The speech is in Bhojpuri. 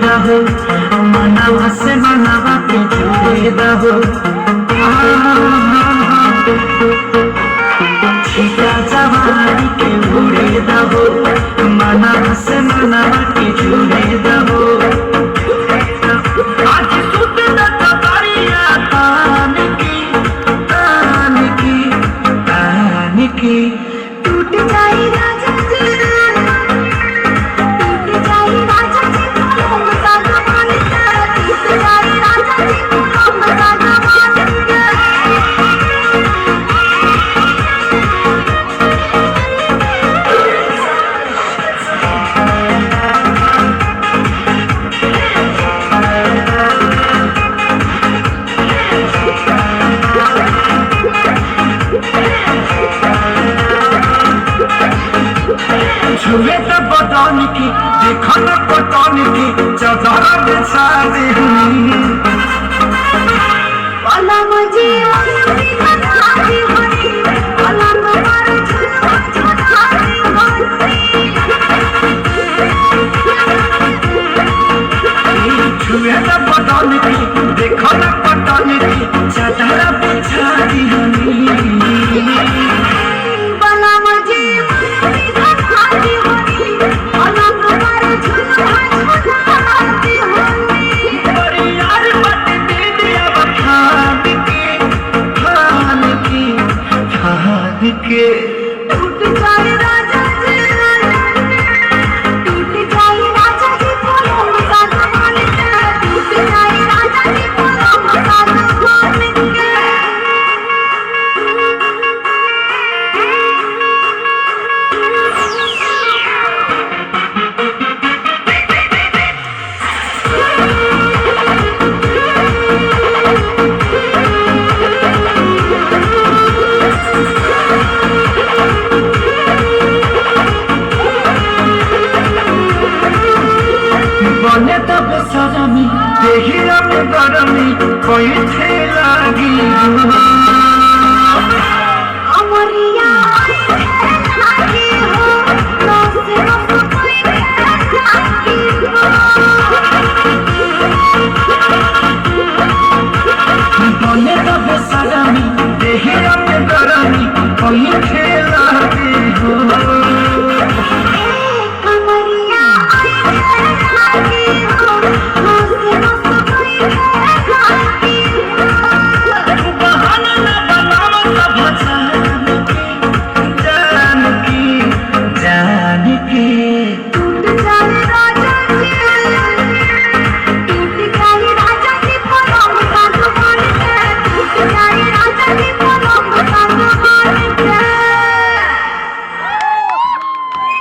दहो मनावा से मनावा के जुड़े दहो छिटा जवानी के उड़े दहो मनावा से मनावा के जुड़े दहो आज सुत न तबरिया तान की टूट जाए राजा जी, टूट जाए राजा जी तुम साजा मान के, टूट जाए राजा जी तुम साजा मान के। छुए तो बदन की देखो न बदन की चदर बिछा दी पलंग जी अंगूरी बनाती होनी, पलंग पर झुलवा झुलाती होनी। छुए तो बदन की देखो न बदन की चदर बिछा दी पलंग जी अंगूरी बनाती होनी, पलंग पर झुलवा झुलाती होनी। बड़ी यार बत दे दिया बखान के टूट जाए राजा